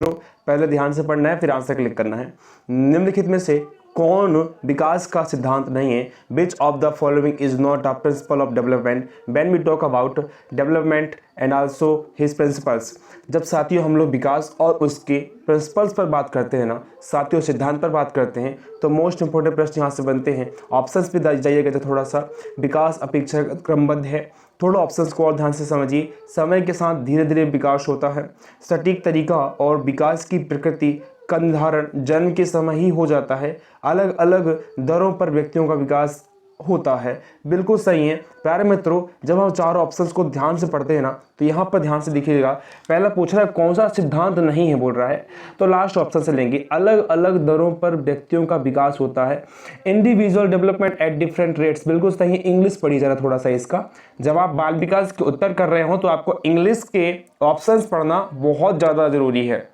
मित्रों पहले ध्यान से पढ़ना है, फिर आंसर क्लिक करना है। निम्नलिखित में से कौन विकास का सिद्धांत नहीं है? Which of the following is not a principle of development when we talk about development and also his principles. जब साथियों हम लोग विकास और उसके प्रिंसिपल्स पर बात करते हैं ना साथियों, सिद्धांत पर बात करते हैं, तो मोस्ट इंपोर्टेंट प्रश्न यहाँ से बनते हैं। ऑप्शंस पे जाइएगा तो थोड़ा सा, विकास अपेक्षाकृत क्रमबद्ध है, थोड़ा ऑप्शंस को और ध्यान से समझिए। समय के साथ धीरे धीरे विकास होता है, सटीक तरीका और विकास की प्रकृति का निर्धारण जन्म के समय ही हो जाता है, अलग अलग दरों पर व्यक्तियों का विकास होता है। बिल्कुल सही है प्यारे मित्रों। जब हम चारों ऑप्शंस को ध्यान से पढ़ते हैं ना तो यहाँ पर ध्यान से देखिएगा, पहला पूछ रहा है कौन सा सिद्धांत नहीं है बोल रहा है, तो लास्ट ऑप्शन से लेंगे। अलग अलग दरों पर व्यक्तियों का विकास होता है, individual development at different rates. बिल्कुल सही है। इंग्लिश पढ़ी जरा थोड़ा सा इसका। जब आप बाल विकास के उत्तर कर रहे हो तो आपको इंग्लिश के ऑप्शंस पढ़ना बहुत ज़्यादा जरूरी है।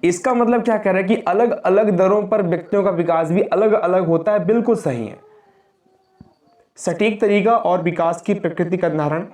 इसका मतलब क्या कह रहा है कि अलग अलग दरों पर व्यक्तियों का विकास भी अलग अलग होता है। बिल्कुल सही है। सटीक तरीका और विकास की प्रकृति का निर्धारण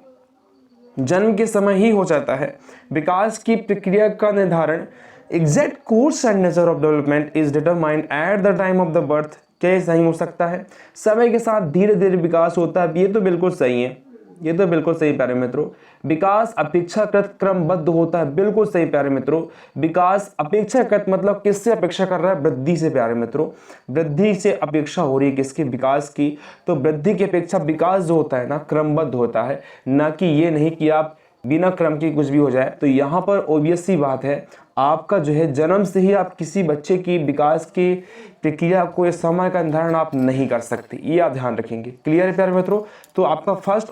जन्म के समय ही हो जाता है। विकास की प्रक्रिया का निर्धारण exact course and nature of development is determined at the time of the birth. क्या सही हो सकता है? समय के साथ धीरे धीरे विकास होता है। ये तो बिल्कुल सही है, ये तो बिल्कुल सही प्यारे मित्रों। विकास अपेक्षाकृत क्रमबद्ध होता है। बिल्कुल सही प्यारे मित्रों। विकास अपेक्षाकृत मतलब किससे अपेक्षा कर रहा है? वृद्धि से प्यारे मित्रों। वृद्धि से अपेक्षा हो रही है किसकी? विकास की। तो वृद्धि की अपेक्षा विकास जो होता है ना क्रमबद्ध होता है, ना कि ये नहीं कि आप बिना क्रम के कुछ भी हो जाए। तो यहाँ पर ऑब्वियस सी बात है, आपका जो है जन्म से ही आप किसी बच्चे की विकास की प्रक्रिया को या समय का निर्धारण आप नहीं कर सकते, ये आप ध्यान रखेंगे। क्लियर है प्यारे मित्रों? तो आपका फर्स्ट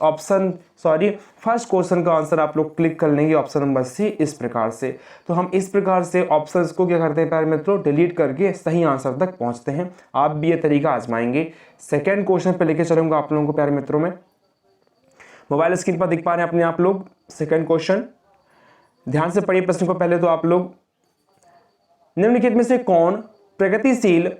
क्वेश्चन का आंसर आप लोग क्लिक कर लेंगे ऑप्शन नंबर सी इस प्रकार से। तो हम इस प्रकार से ऑप्शंस को क्या करते हैं प्यारे मित्रों? डिलीट करके सही आंसर तक पहुंचते हैं। आप भी ये तरीका आजमाएंगे। सेकेंड क्वेश्चन पे लेके चलूंगा आप लोगों को प्यारे मित्रों में। मोबाइल स्क्रीन पर दिख पा रहे हैं अपने आप लोग सेकंड क्वेश्चन। ध्यान से पढ़िए प्रश्न को पहले तो आप लोग। निम्नलिखित में से कौन प्रगतिशील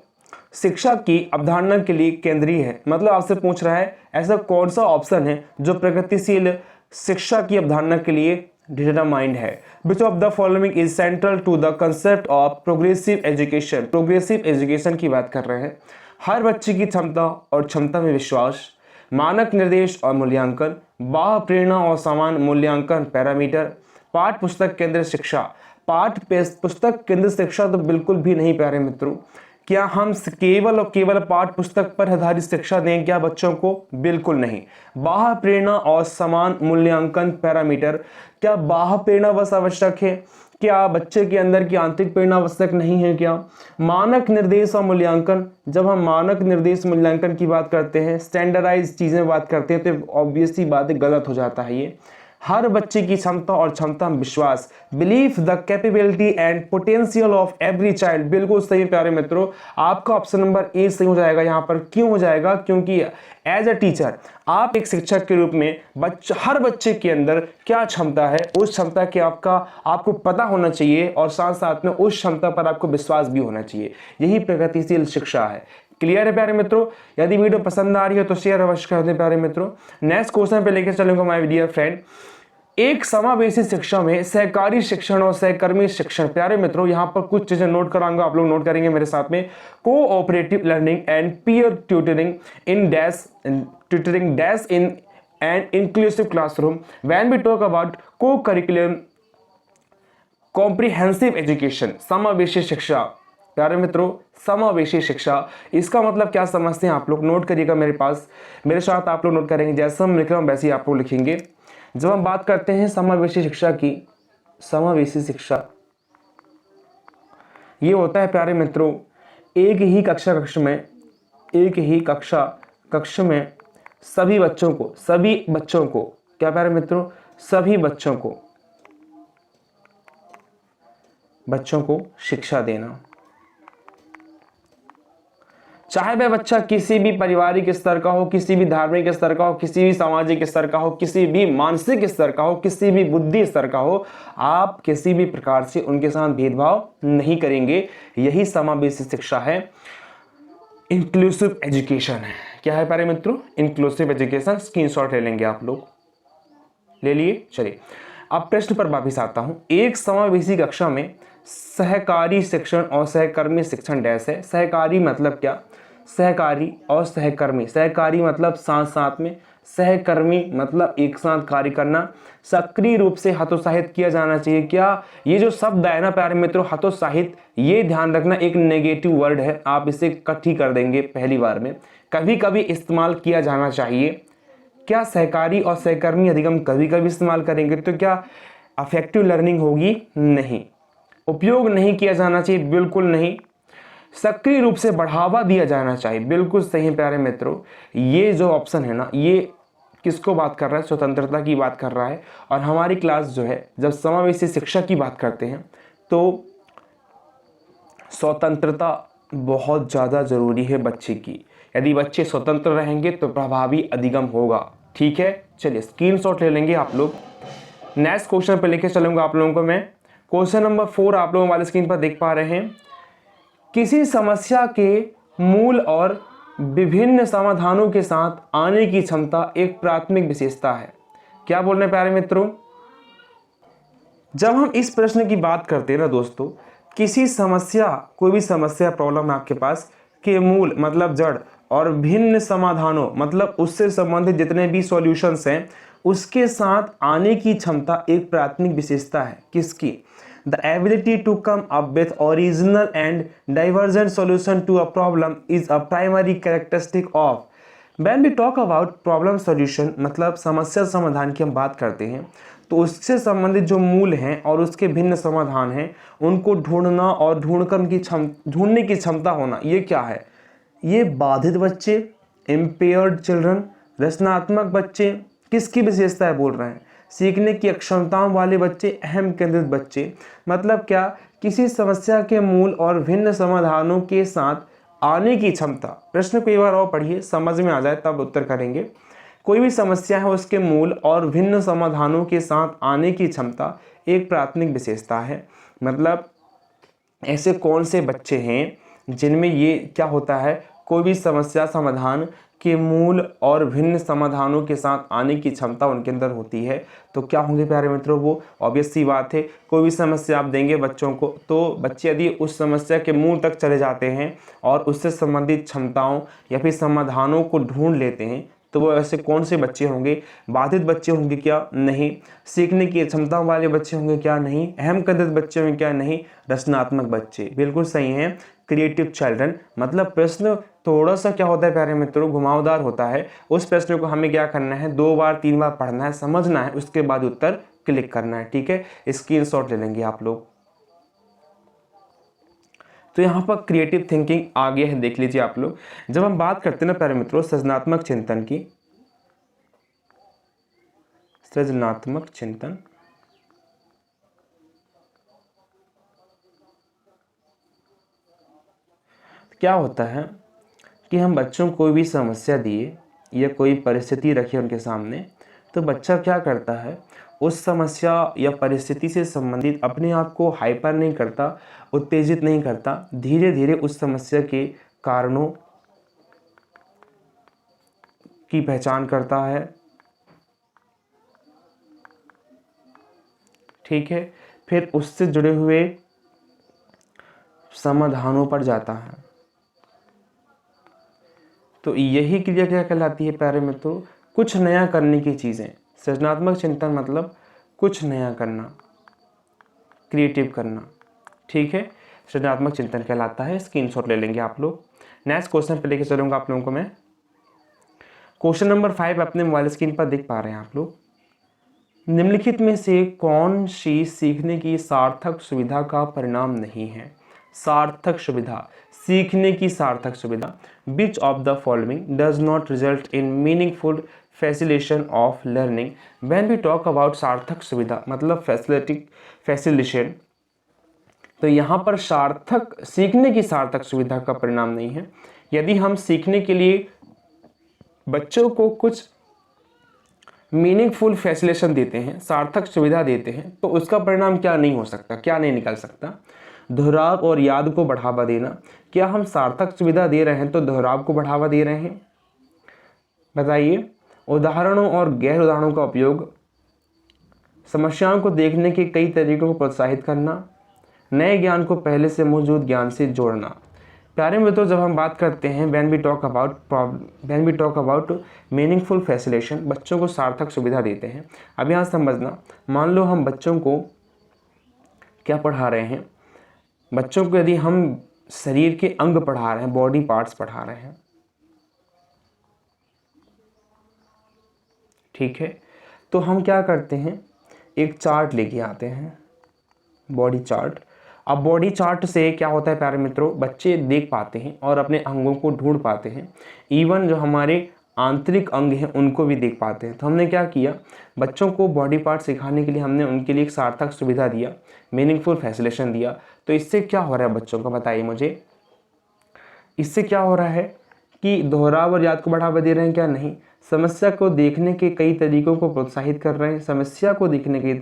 शिक्षा की अवधारणा के लिए केंद्रीय है? मतलब आपसे पूछ रहा है ऐसा कौन सा ऑप्शन है जो प्रगतिशील शिक्षा की अवधारणा के लिए डिटरमाइंड है। Which of the following is central to the concept of progressive education. Progressive education की बात कर रहे हैं। हर बच्चे की क्षमता और क्षमता में विश्वास, मानक निर्देश और मूल्यांकन, बाह्य प्रेरणा और समान मूल्यांकन पैरामीटर, पाठ पुस्तक केंद्रित शिक्षा। पाठ पुस्तक केंद्रित शिक्षा तो बिल्कुल भी नहीं प्यारे मित्रों। क्या हम केवल और केवल पाठ पुस्तक पर आधारित शिक्षा दें क्या बच्चों को? बिल्कुल नहीं। बाह्य प्रेरणा और समान मूल्यांकन पैरामीटर, क्या बाह्य प्रेरणा बस आवश्यक है? क्या बच्चे के अंदर की आंतरिक प्रेरणा आवश्यक नहीं है क्या? मानक निर्देश और मूल्यांकन, जब हम मानक निर्देश मूल्यांकन की बात करते हैं, स्टैंडर्डाइज चीजें बात करते हैं, तो ऑब्वियसली बात गलत हो जाता है ये। हर बच्चे की क्षमता और क्षमता में विश्वास, belief the capability and potential of every child. बिल्कुल सही प्यारे मित्रों। आपका ऑप्शन नंबर ए सही हो जाएगा यहाँ पर। क्यों हो जाएगा? क्योंकि एज अ टीचर आप एक शिक्षक के रूप में हर बच्चे के अंदर क्या क्षमता है उस क्षमता के आपको पता होना चाहिए, और साथ साथ में उस क्षमता पर आपको विश्वास भी होना चाहिए। यही प्रगतिशील शिक्षा है। क्लियर है प्यारे मित्रों? यदि वीडियो पसंद आ रही है तो शेयर अवश्य कर दें प्यारे मित्रों। नेक्स्ट क्वेश्चन पे लेकर चलूंगा माय डियर फ्रेंड। एक समावेशी शिक्षा में सहकारी शिक्षण और सहकर्मी शिक्षण। प्यारे मित्रों यहाँ पर कुछ चीजें नोट कराऊंगा, आप लोग नोट करेंगे मेरे साथ में। Cooperative learning and peer tutoring in an inclusive classroom when we talk about co curriculum comprehensive education. समावेशी शिक्षा प्यारे मित्रों, समावेशी शिक्षा, इसका मतलब क्या समझते हैं आप लोग? नोट करिएगा मेरे साथ आप लोग नोट करेंगे। जैसा हम लिख रहा हूं वैसे ही आप लोग लिखेंगे। जब हम बात करते हैं समावेशी शिक्षा की, समावेशी शिक्षा ये होता है प्यारे मित्रों एक ही कक्ष में सभी बच्चों को क्या प्यारे मित्रों? सभी बच्चों को शिक्षा देना, चाहे वह बच्चा किसी भी पारिवारिक स्तर का हो, किसी भी धार्मिक स्तर का हो, किसी भी सामाजिक स्तर का हो, किसी भी मानसिक स्तर का हो, किसी भी बुद्धि स्तर का हो, आप किसी भी प्रकार से उनके साथ भेदभाव नहीं करेंगे। यही समावेशी शिक्षा है, इंक्लूसिव एजुकेशन है। क्या है प्यारे मित्रों? Inclusive education. स्क्रीनशॉट ले लेंगे आप लोग, ले लिए। चलिए अब प्रश्न पर वापिस आता हूं। एक समावेशी कक्षा में सहकारी शिक्षण और सहकर्मी शिक्षण डैश है। सहकारी मतलब क्या? सहकारी और सहकर्मी, सहकारी मतलब साथ साथ में, सहकर्मी मतलब एक साथ कार्य करना। सक्रिय रूप से हतोत्साहित किया जाना चाहिए। क्या ये जो शब्द है ना प्यारे मित्रों, हतोत्साहित, ये ध्यान रखना एक नेगेटिव वर्ड है, आप इसे कट ही कर देंगे पहली बार में। कभी कभी इस्तेमाल किया जाना चाहिए। क्या सहकारी और सहकर्मी यदि हम कभी कभी इस्तेमाल करेंगे तो क्या अफेक्टिव लर्निंग होगी? नहीं। उपयोग नहीं किया जाना चाहिए, बिल्कुल नहीं। सक्रिय रूप से बढ़ावा दिया जाना चाहिए, बिल्कुल सही है प्यारे मित्रों। ये जो ऑप्शन है ना, ये किसको बात कर रहा है? स्वतंत्रता की बात कर रहा है। और हमारी क्लास जो है, जब समावेशी शिक्षा की बात करते हैं तो स्वतंत्रता बहुत ज़्यादा ज़रूरी है बच्चे की। यदि बच्चे स्वतंत्र रहेंगे तो प्रभावी अधिगम होगा। ठीक है, चलिए स्क्रीनशॉट ले लेंगे आप लोग। नेक्स्ट क्वेश्चन पे लेके चलूंगा आप लोगों को मैं। क्वेश्चन नंबर 4 आप लोगों वाले स्क्रीन पर देख पा रहे हैं। किसी समस्या के मूल और विभिन्न समाधानों के साथ आने की क्षमता एक प्राथमिक विशेषता है। क्या बोल रहे हैं प्यारे मित्रों? जब हम इस प्रश्न की बात करते हैं ना दोस्तों, किसी समस्या, कोई भी समस्या प्रॉब्लम आपके पास के मूल मतलब जड़ और भिन्न समाधानों मतलब उससे संबंधित जितने भी सॉल्यूशंस हैं उसके साथ आने की क्षमता एक प्राथमिक विशेषता है। किसकी? The ability to come up with original and divergent solution to a problem is a primary characteristic of. When we talk about problem solution मतलब समस्या समाधान की हम बात करते हैं तो उससे संबंधित जो मूल हैं और उसके भिन्न समाधान हैं उनको ढूंढना और ढूंढकर उनकी ढूंढने की क्षमता होना, ये क्या है? ये बाधित बच्चे, इम्पेयर्ड चिल्ड्रन, रचनात्मक बच्चे, किसकी विशेषता है बोल रहे हैं? सीखने की अक्षमताओं वाले बच्चे, अहम केंद्रित बच्चे। मतलब क्या? किसी समस्या के मूल और भिन्न समाधानों के साथ आने की क्षमता। प्रश्न को एक बार और पढ़िए, समझ में आ जाए तब उत्तर करेंगे। कोई भी समस्या है उसके मूल और भिन्न समाधानों के साथ आने की क्षमता एक प्राथमिक विशेषता है। मतलब ऐसे कौन से बच्चे हैं जिनमें ये क्या होता है, कोई भी समस्या समाधान के मूल और भिन्न समाधानों के साथ आने की क्षमता उनके अंदर होती है। तो क्या होंगे प्यारे मित्रों? वो ऑब्वियस सी बात है, कोई भी समस्या आप देंगे बच्चों को तो बच्चे यदि उस समस्या के मूल तक चले जाते हैं और उससे संबंधित क्षमताओं या फिर समाधानों को ढूंढ लेते हैं तो वो ऐसे कौन से बच्चे होंगे? बाधित बच्चे होंगे क्या? नहीं। सीखने की क्षमता वाले बच्चे होंगे क्या? नहीं। अहम केंद्रित बच्चे होंगे क्या? नहीं। रचनात्मक बच्चे, बिल्कुल सही हैं। Creative children. मतलब प्रश्न थोड़ा सा क्या होता है प्यारे मित्रों, घुमावदार होता है। उस प्रश्न को हमें क्या करना है, 2 बार 3 बार पढ़ना है, समझना है, उसके बाद उत्तर क्लिक करना है। ठीक है, स्क्रीनशॉट ले लेंगे आप लोग। तो यहाँ पर क्रिएटिव थिंकिंग आ गया है, देख लीजिए आप लोग। जब हम बात करते हैं ना प्यारे मित्रों सृजनात्मक चिंतन की, सृजनात्मक चिंतन क्या होता है कि हम बच्चों को कोई भी समस्या दिए या कोई परिस्थिति रखी उनके सामने तो बच्चा क्या करता है, उस समस्या या परिस्थिति से संबंधित अपने आप को हाइपर नहीं करता, उत्तेजित नहीं करता, धीरे धीरे उस समस्या के कारणों की पहचान करता है। ठीक है, फिर उससे जुड़े हुए समाधानों पर जाता है। तो यही क्रिया क्या कहलाती है प्यारे मित्रों? कुछ नया करने की चीज़ें। सृजनात्मक चिंतन मतलब कुछ नया करना, क्रिएटिव करना। ठीक है, सृजनात्मक चिंतन कहलाता है। स्क्रीनशॉट ले लेंगे आप लोग। नेक्स्ट क्वेश्चन पे लेके चलूंगा आप लोगों को मैं। क्वेश्चन नंबर 5 अपने मोबाइल स्क्रीन पर देख पा रहे हैं आप लोग। निम्नलिखित में से कौन सी सीखने की सार्थक सुविधा का परिणाम नहीं है? सार्थक सुविधा, सीखने की सार्थक सुविधा। Which of the following does not result in meaningful facilitation of learning? When we talk about सार्थक सुविधा मतलब facilitation, तो यहाँ पर सार्थक, सीखने की सार्थक सुविधा का परिणाम नहीं है। यदि हम सीखने के लिए बच्चों को कुछ मीनिंगफुल फैसिलेशन देते हैं, सार्थक सुविधा देते हैं, तो उसका परिणाम क्या नहीं हो सकता, क्या नहीं निकल सकता? दोहराव और याद को बढ़ावा देना। क्या हम सार्थक सुविधा दे रहे हैं तो दोहराव को बढ़ावा दे रहे हैं? बताइए। उदाहरणों और गैर उदाहरणों का उपयोग, समस्याओं को देखने के कई तरीकों को प्रोत्साहित करना, नए ज्ञान को पहले से मौजूद ज्ञान से जोड़ना। प्यारे मित्रों, जब हम बात करते हैं when we talk about meaningful facilitation, बच्चों को सार्थक सुविधा देते हैं। अब यहाँ समझना, मान लो हम बच्चों को क्या पढ़ा रहे हैं, बच्चों को यदि हम शरीर के अंग पढ़ा रहे हैं, बॉडी पार्ट्स पढ़ा रहे हैं, ठीक है, तो हम क्या करते हैं, एक चार्ट लेके आते हैं, बॉडी चार्ट। अब बॉडी चार्ट से क्या होता है प्यारे मित्रों, बच्चे देख पाते हैं और अपने अंगों को ढूंढ पाते हैं, इवन जो हमारे आंतरिक अंग हैं उनको भी देख पाते हैं। तो हमने क्या किया, बच्चों को बॉडी पार्ट सिखाने के लिए हमने उनके लिए एक सार्थक सुविधा दिया, मीनिंगफुल फैसिलिटेशन दिया। तो इससे क्या हो रहा है बच्चों का, बताइए मुझे, इससे क्या हो रहा है कि दोहराव और याद को बढ़ावा दे रहे हैं क्या, नहीं, समस्या को देखने के कई तरीकों को प्रोत्साहित कर रहे हैं। समस्या को देखने के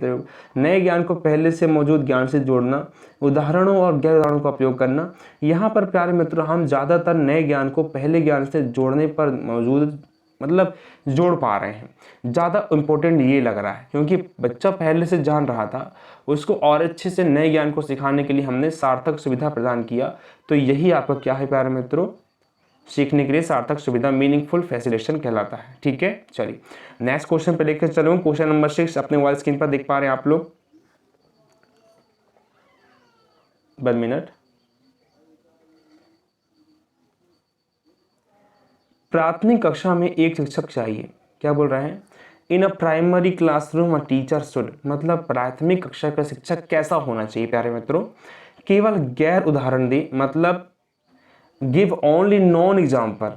नए ज्ञान को पहले से मौजूद ज्ञान से जोड़ना, उदाहरणों और गैर उदाहरणों का उपयोग करना। यहाँ पर प्यारे मित्रों हम ज़्यादातर नए ज्ञान को पहले ज्ञान से जोड़ने पर मौजूद जोड़ पा रहे हैं। ज़्यादा इम्पोर्टेंट ये लग रहा है क्योंकि बच्चा पहले से जान रहा था, उसको और अच्छे से नए ज्ञान को सिखाने के लिए हमने सार्थक सुविधा प्रदान किया। तो यही आपका क्या है प्यारे मित्रों, सीखने के लिए सार्थक सुविधा, मीनिंगफुल फैसिलिटेशन कहलाता है। ठीक है, चलिए नेक्स्ट क्वेश्चन पे लेकर चलूँ। क्वेश्चन नंबर 6 अपने मोबाइल स्क्रीन पर देख पा रहे हैं आप लोग। 1 मिनट। प्राथमिक कक्षा में एक शिक्षक चाहिए, क्या बोल रहे हैं, in a primary classroom a teacher should, मतलब प्राथमिक कक्षा का शिक्षक कैसा होना चाहिए प्यारे मित्रों, केवल गैर उदाहरण दे, मतलब गिव ओनली नॉन एग्जाम्पल।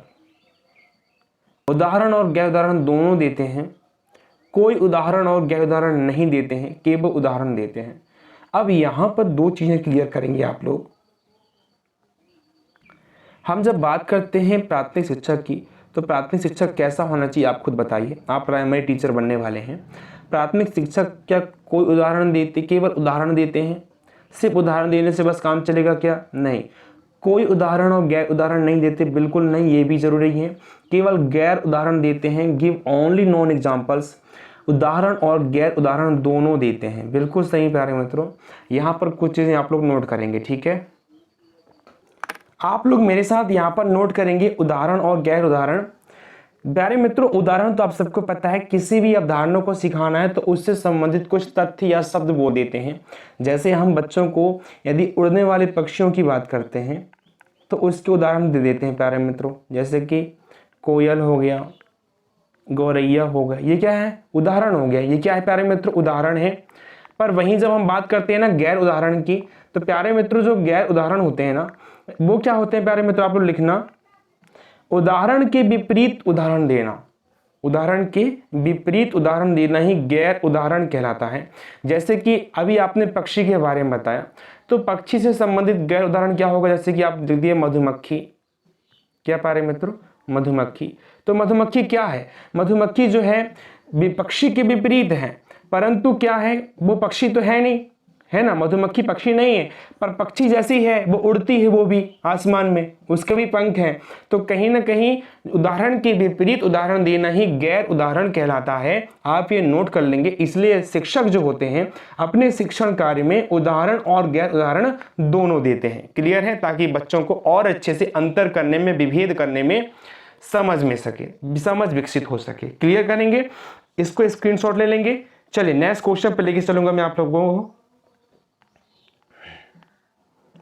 उदाहरण और गैर उदाहरण दोनों देते हैं, कोई उदाहरण और गैर उदाहरण नहीं देते हैं, केवल उदाहरण देते हैं। अब यहां पर दो चीजें क्लियर करेंगे आप लोग। हम जब बात करते हैं प्राथमिक शिक्षक की, तो प्राथमिक शिक्षक कैसा होना चाहिए आप खुद बताइए, आप प्राइमरी टीचर बनने वाले हैं। प्राथमिक शिक्षक क्या कोई उदाहरण देते, केवल उदाहरण देते हैं, सिर्फ उदाहरण देने से बस काम चलेगा क्या, नहीं, कोई उदाहरण और गैर उदाहरण नहीं देते, बिल्कुल नहीं, ये भी जरूरी है। केवल गैर उदाहरण देते हैं, गिव ओनली नॉन एग्जाम्पल्स, उदाहरण और गैर उदाहरण दोनों देते हैं। बिल्कुल सही प्यारे मित्रों, यहाँ पर कुछ चीजें आप लोग नोट करेंगे, ठीक है, आप लोग मेरे साथ यहाँ पर नोट करेंगे उदाहरण और गैर उदाहरण। प्यारे मित्रों, उदाहरण तो आप सबको पता है, किसी भी अवधारणा को सिखाना है तो उससे संबंधित कुछ तथ्य या शब्द बोल देते हैं। जैसे हम बच्चों को यदि उड़ने वाले पक्षियों की बात करते हैं तो उसके उदाहरण दे देते हैं प्यारे मित्रों, जैसे कि कोयल हो गया, गौरैया हो गया, ये क्या है, उदाहरण हो गया। ये क्या है प्यारे मित्रों, उदाहरण है। पर वहीं जब हम बात करते हैं ना गैर उदाहरण की, तो प्यारे मित्रों जो गैर उदाहरण होते हैं ना, वो क्या होते हैं प्यारे मित्रों, आप लोग लिखना, उदाहरण के विपरीत उदाहरण देना, उदाहरण के विपरीत उदाहरण देना ही गैर उदाहरण कहलाता है। जैसे कि अभी आपने पक्षी के बारे में बताया, तो पक्षी से संबंधित गैर उदाहरण क्या होगा, जैसे कि आप लिख दिए मधुमक्खी, क्या प्यारे मित्रों, मधुमक्खी। तो मधुमक्खी क्या है, मधुमक्खी जो है पक्षी के विपरीत है, परंतु क्या है, वो पक्षी तो है नहीं, है ना, मधुमक्खी पक्षी नहीं है, पर पक्षी जैसी है, वो उड़ती है, वो भी आसमान में, उसके भी पंख हैं। तो कहीं ना कहीं उदाहरण के विपरीत उदाहरण देना ही गैर उदाहरण कहलाता है। आप ये नोट कर लेंगे। इसलिए शिक्षक जो होते हैं अपने शिक्षण कार्य में उदाहरण और गैर उदाहरण दोनों देते हैं। क्लियर है, ताकि बच्चों को और अच्छे से अंतर करने में, विभेद करने में समझ विकसित हो सके। क्लियर करेंगे, इसको स्क्रीनशॉट ले लेंगे। चलिए नेक्स्ट क्वेश्चन पे लेके चलूंगा मैं आप लोगों को,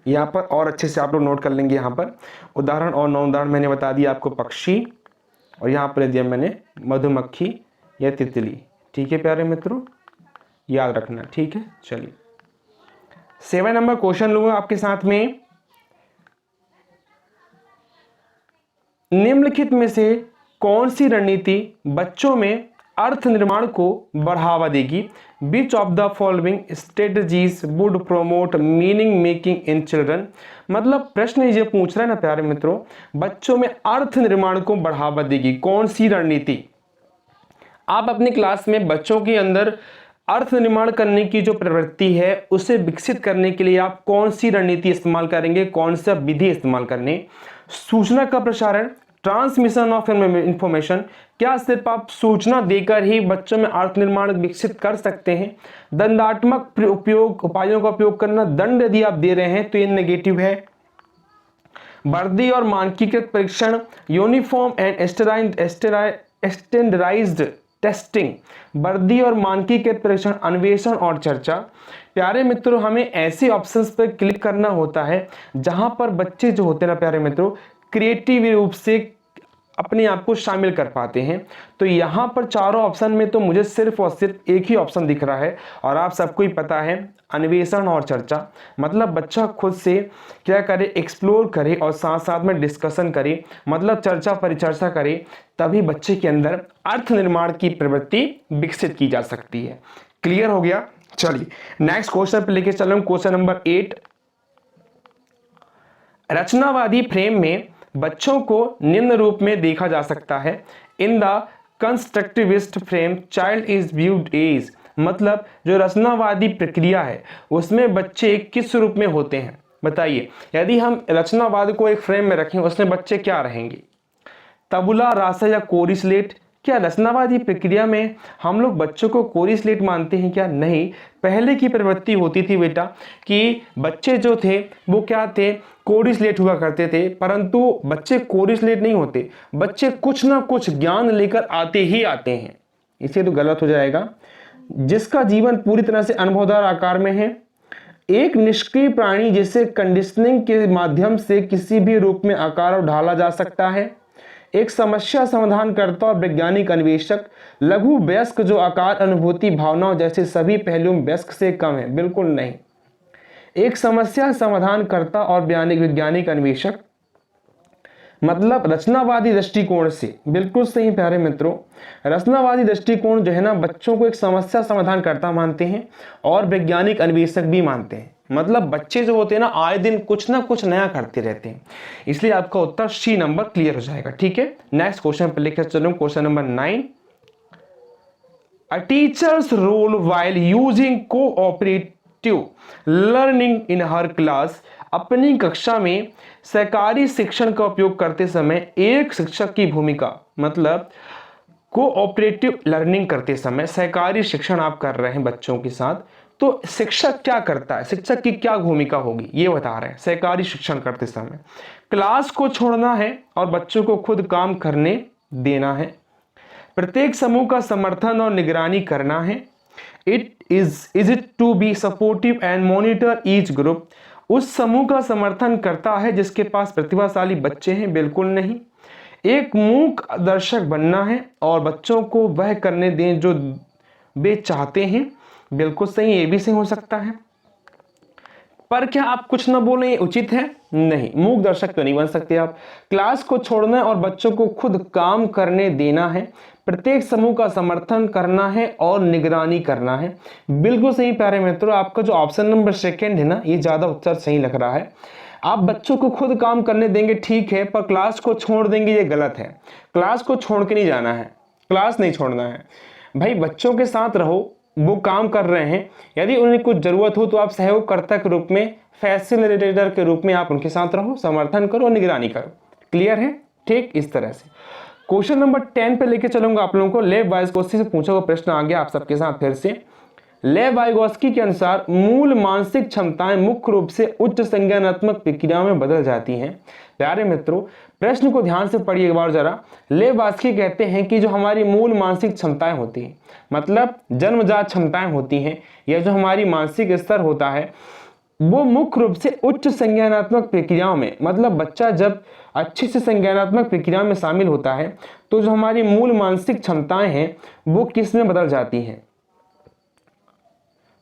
यहाँ पर और अच्छे से आप लोग नोट कर लेंगे। यहाँ पर उदाहरण और नॉन उदाहरण मैंने बता दिया आपको, पक्षी, और यहाँ पर दिया मैंने मधुमक्खी या तितली। ठीक है प्यारे मित्रों, याद रखना, ठीक है। चलिए 7 नंबर क्वेश्चन लूंगा आपके साथ में। निम्नलिखित में से कौन सी रणनीति बच्चों में अर्थ निर्माण को बढ़ावा देगी? Which of the following strategies would promote meaning making in children? मतलब प्रश्न ये पूछ रहा है ना प्यारे मित्रों, बच्चों में अर्थ निर्माण को बढ़ावा देगी कौन सी रणनीति? आप अपनी क्लास में बच्चों के अंदर अर्थ निर्माण करने की जो प्रवृत्ति है उसे विकसित करने के लिए आप कौन सी रणनीति इस्तेमाल करेंगे, कौन सा विधि इस्तेमाल करने? सूचना का प्रसारण, ट्रांसमिशन ऑफ इंफॉर्मेशन, क्या सिर्फ आप सूचना देकर ही बच्चों में अर्थ निर्माण विकसित कर सकते हैं? दंडात्मक उपायों का उपयोग करना, दंड यदि आप दे रहे हैं तो ये नेगेटिव है। वर्दी और मानकीकृत परीक्षण, यूनिफॉर्म एंड स्टैंडर्डाइज्ड टेस्टिंग, वर्दी और मानकीकृत परीक्षण, अन्वेषण और चर्चा। प्यारे मित्रों, हमें ऐसे ऑप्शंस पर क्लिक करना होता है जहां पर बच्चे जो होते हैं ना प्यारे मित्रों, क्रिएटिव रूप से अपने आप को शामिल कर पाते हैं। तो यहाँ पर चारों ऑप्शन में तो मुझे सिर्फ और सिर्फ एक ही ऑप्शन दिख रहा है, और आप सबको ही पता है, अन्वेषण और चर्चा। मतलब बच्चा खुद से क्या करे, एक्सप्लोर करे और साथ साथ में डिस्कशन करे, मतलब चर्चा परिचर्चा करे, तभी बच्चे के अंदर अर्थ निर्माण की प्रवृत्ति विकसित की जा सकती है। क्लियर हो गया? चलिए नेक्स्ट क्वेश्चन पे लेके चल रहा हूं, क्वेश्चन नंबर 8। रचनावादी फ्रेम में बच्चों को निम्न रूप में देखा जा सकता है। In the constructivist frame child is viewed as, मतलब जो रचनावादी प्रक्रिया है उसमें बच्चे किस रूप में होते हैं? बताइए, यदि हम रचनावाद को एक फ्रेम में रखें उसमें बच्चे क्या रहेंगे? तबुला रासा या कोरिस्लेट? क्या रचनावादी प्रक्रिया में हम लोग बच्चों को कोरिस्लेट मानते हैं क्या? नहीं, पहले की प्रवृत्ति होती थी बेटा कि बच्चे जो थे वो क्या थे, कोरिस्लेट हुआ करते थे, परंतु बच्चे कोरिस्लेट नहीं होते, बच्चे कुछ ना कुछ ज्ञान लेकर आते ही आते हैं। इसे तो गलत हो जाएगा। जिसका जीवन पूरी तरह से अनुभवदार आकार में है, एक निष्क्रिय प्राणी जिसे कंडीशनिंग के माध्यम से किसी भी रूप में आकार और ढाला जा सकता है, एक समस्या समाधानकर्ता और वैज्ञानिक अन्वेषक, लघु वयस्क जो आकार, अनुभूति, भावनाओं जैसे सभी पहलुओं में वयस्क से कम है, बिल्कुल नहीं। एक समस्या समाधानकर्ता और वैज्ञानिक अन्वेषक, मतलब रचनावादी दृष्टिकोण से बिल्कुल सही प्यारे मित्रों। रचनावादी दृष्टिकोण जो है ना, बच्चों को एक समस्या समाधानकर्ता मानते हैं और वैज्ञानिक अन्वेषक भी मानते हैं। मतलब बच्चे जो होते हैं ना, आए दिन कुछ ना कुछ नया करते रहते हैं, इसलिए आपका उत्तर सी नंबर क्लियर हो जाएगा। ठीक है, नेक्स्ट क्वेश्चन पर लेकर चलो, question number 9। A teacher's role while using cooperative learning in her class, अपनी कक्षा में सहकारी शिक्षण का उपयोग करते समय एक शिक्षक की भूमिका, मतलब कोऑपरेटिव लर्निंग करते समय सहकारी शिक्षण आप कर रहे हैं बच्चों के साथ, तो शिक्षक क्या करता है, शिक्षक की क्या भूमिका होगी ये बता रहे हैं। सहकारी शिक्षण करते समय क्लास को छोड़ना है और बच्चों को खुद काम करने देना है, प्रत्येक समूह का समर्थन और निगरानी करना है, is it to be supportive and monitor each group, उस समूह का समर्थन करता है जिसके पास प्रतिभाशाली बच्चे हैं, बिल्कुल नहीं। एक मूक दर्शक बनना है और बच्चों को वह करने दें जो वे चाहते हैं, बिल्कुल सही, ये भी सही हो सकता है। पर क्या आप कुछ ना बोलें ये उचित है? नहीं, मूक दर्शक तो नहीं बन सकते आप। क्लास को छोड़ना है और बच्चों को खुद काम करने देना है, प्रत्येक समूह का समर्थन करना है और निगरानी करना है, बिल्कुल सही प्यारे मित्रों। आपका जो ऑप्शन नंबर 2 है ना, ये ज्यादा उत्तर सही लग रहा है। आप बच्चों को खुद काम करने देंगे ठीक है, पर क्लास को छोड़ देंगे ये गलत है। क्लास को छोड़ के नहीं जाना है, क्लास नहीं छोड़ना है भाई, बच्चों के साथ रहो, वो काम कर रहे हैं, यदि उन्हें कुछ जरूरत हो तो आप सहयोगकर्ता के रूप में, फैसिलिटेटर के रूप में आप उनके साथ रहो, समर्थन करो और निगरानी करो। क्लियर है? ठीक इस तरह से क्वेश्चन नंबर 10 पे लेके चलूंगा आप लोगों को। लेव वाइगोत्स्की से पूछा हुआ प्रश्न आ गया आप सबके साथ फिर से। लेव वाइगोत्स्की के अनुसार मूल मानसिक क्षमताएं मुख्य रूप से उच्च संज्ञानात्मक प्रक्रियाओं में बदल जाती हैं। प्यारे मित्रों, प्रश्न को ध्यान से पढ़िए एक बार जरा। लेव वाइगोत्स्की कहते हैं कि जो हमारी मूल मानसिक क्षमताएं होती हैं, मतलब जन्मजात क्षमताएं होती हैं, या जो हमारी मानसिक स्तर होता है, वो मुख्य रूप से उच्च संज्ञानात्मक प्रक्रियाओं में, मतलब बच्चा जब अच्छे से संज्ञानात्मक प्रक्रिया में शामिल होता है तो जो हमारी मूल मानसिक क्षमताएं हैं वो किस में बदल जाती हैं,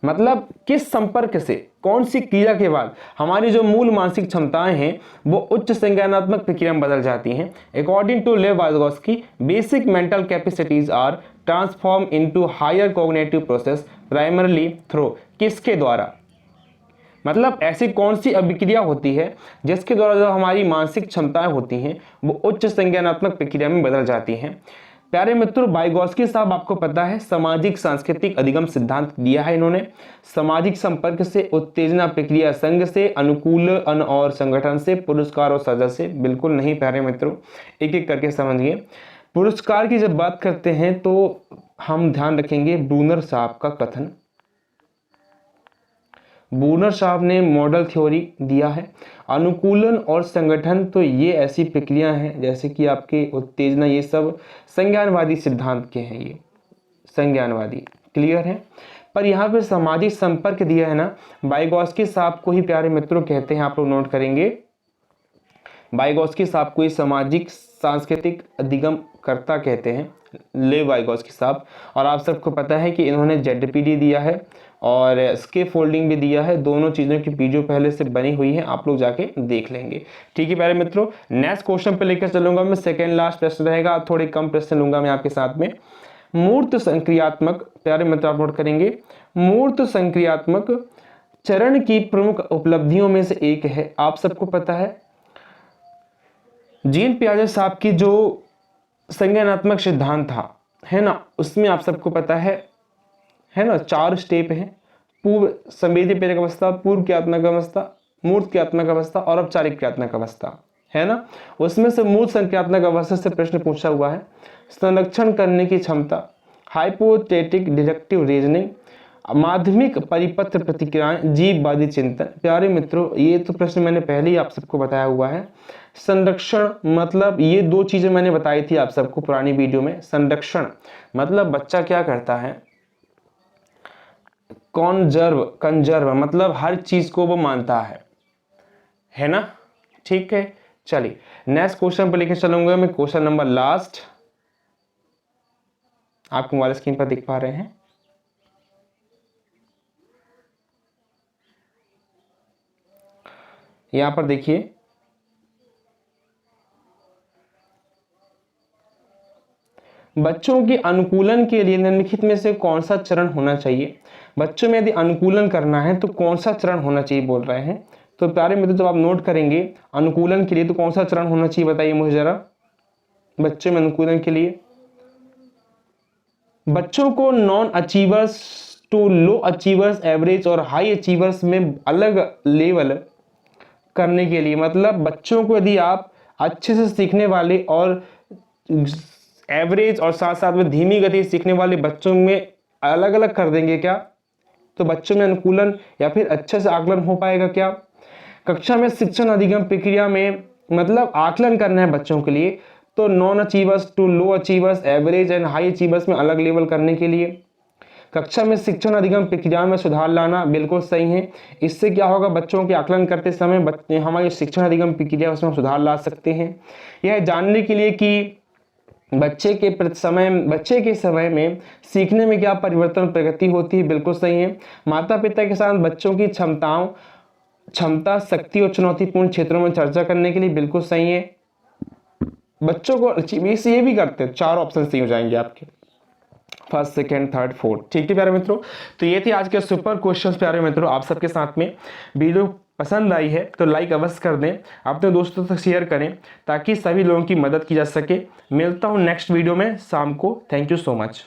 मतलब किस संपर्क से, कौन सी क्रिया के बाद हमारी जो मूल मानसिक क्षमताएं हैं वो उच्च संज्ञानात्मक प्रक्रिया में बदल जाती हैं। According to Lev Vygotsky, basic mental capacities are transform into higher cognitive process primarily through, किसके द्वारा, मतलब ऐसी कौन सी अभिक्रिया होती है जिसके द्वारा जो हमारी मानसिक क्षमताएं होती हैं वो उच्च संज्ञानात्मक प्रक्रिया में बदल जाती हैं। प्यारे मित्रों, वाइगोत्स्की साहब आपको पता है सामाजिक सांस्कृतिक अधिगम सिद्धांत दिया है इन्होंने। सामाजिक संपर्क से, उत्तेजना प्रक्रिया संघ से, अनुकूलन और संगठन से, पुरस्कार और सजा से, बिल्कुल नहीं प्यारे मित्रों, एक एक करके समझिए। पुरस्कार की जब बात करते हैं तो हम ध्यान रखेंगे ब्रूनर साहब का कथन। ब्रूनर साहब ने मॉडल थ्योरी दिया है। अनुकूलन और संगठन, तो ये ऐसी प्रक्रिया हैं जैसे कि आपके उत्तेजना, ये सब संज्ञानवादी सिद्धांत के हैं, ये संज्ञानवादी, क्लियर है। पर यहाँ पे सामाजिक संपर्क दिया है ना, वाइगोत्स्की साहब को ही प्यारे मित्रों कहते हैं, आप लोग नोट करेंगे, वाइगोत्स्की साहब को ही सामाजिक सांस्कृतिक अधिगम कर्ता कहते हैं, लेव वाइगोत्स्की साहब। और आप सबको पता है कि इन्होंने जेडपीडी दिया है और स्केप फोल्डिंग भी दिया है, दोनों चीज़ों की पीडीएफ पहले से बनी हुई है, आप लोग जाके देख लेंगे। ठीक है प्यारे मित्रों, नेक्स्ट क्वेश्चन पे लेकर चलूंगा मैं, सेकेंड लास्ट प्रश्न रहेगा, थोड़े कम प्रश्न लूंगा मैं आपके साथ में। मूर्त संक्रियात्मक, प्यारे मित्र आप नोट करेंगे, मूर्त संक्रियात्मक चरण की प्रमुख उपलब्धियों में से एक है, आप सबको पता है, जीन पियाजे साहब की जो संज्ञानात्मक सिद्धांत था, है ना, उसमें आप सबको पता है ना, 4 स्टेप है, पूर्व संवेदी प्रेरक अवस्था, पूर्व क्रियात्मक अवस्था, मूर्त क्रियात्मक अवस्था और औपचारिक क्रियात्मक अवस्था, है ना। उसमें से मूर्त संक्रियात्मक अवस्था से प्रश्न पूछा हुआ है। संरक्षण करने की क्षमता, हाइपोथेटिक डिडक्टिव रीजनिंग, माध्यमिक परिपत्र प्रतिक्रियाएं, जीववादी चिंतन। प्यारे मित्रों, ये तो प्रश्न मैंने पहले ही आप सबको बताया हुआ है। संरक्षण मतलब ये 2 चीजें मैंने बताई थी आप सबको पुरानी वीडियो में। संरक्षण मतलब बच्चा क्या करता है, कंजर्व मतलब हर चीज को वो मानता है ना। ठीक है, चलिए नेक्स्ट क्वेश्चन पर लेकर चलूंगा मैं, क्वेश्चन नंबर लास्ट, आप मोबाइल स्क्रीन पर देख पा रहे हैं। यहां पर देखिए, बच्चों के अनुकूलन के लिए निम्नलिखित में से कौन सा चरण होना चाहिए। बच्चों में यदि अनुकूलन करना है तो कौन सा चरण होना चाहिए बोल रहे हैं। तो प्यारे मित्र, जब आप नोट करेंगे अनुकूलन के लिए तो कौन सा चरण होना चाहिए, बताइए मुझे जरा। बच्चों में अनुकूलन के लिए बच्चों को non achievers to low achievers, average और हाई अचीवर्स में अलग लेवल करने के लिए, मतलब बच्चों को यदि आप अच्छे से सीखने वाले और एवरेज और साथ साथ में धीमी गति सीखने वाले बच्चों में अलग अलग कर देंगे क्या, तो बच्चों में अनुकूलन या फिर अच्छे से आकलन हो पाएगा क्या। कक्षा में शिक्षण अधिगम प्रक्रिया में मतलब आकलन करना है बच्चों के लिए, तो non achievers to low achievers, average and high achievers में अलग लेवल करने के लिए कक्षा में शिक्षण अधिगम प्रक्रिया में सुधार लाना, बिल्कुल सही है। इससे क्या होगा, बच्चों के आकलन करते समय हमारी शिक्षण अधिगम प्रक्रिया उसमें सुधार ला सकते हैं। यह जानने के लिए कि बच्चे के समय में सीखने में क्या परिवर्तन प्रगति होती है, बिल्कुल सही है। माता पिता के साथ बच्चों की क्षमता, शक्ति और चुनौतीपूर्ण क्षेत्रों में चर्चा करने के लिए, बिल्कुल सही है। बच्चों को ये भी करते हैं, 4 ऑप्शन सही हो जाएंगे आपके, फर्स्ट, सेकेंड, थर्ड, फोर्थ। ठीक है प्यारे मित्रों, तो ये थे आज के सुपर क्वेश्चंस प्यारे मित्रों आप सबके साथ में। वीडियो पसंद आई है तो लाइक अवश्य कर दें, अपने दोस्तों तक शेयर करें ताकि सभी लोगों की मदद की जा सके। मिलता हूँ नेक्स्ट वीडियो में शाम को। Thank you so much.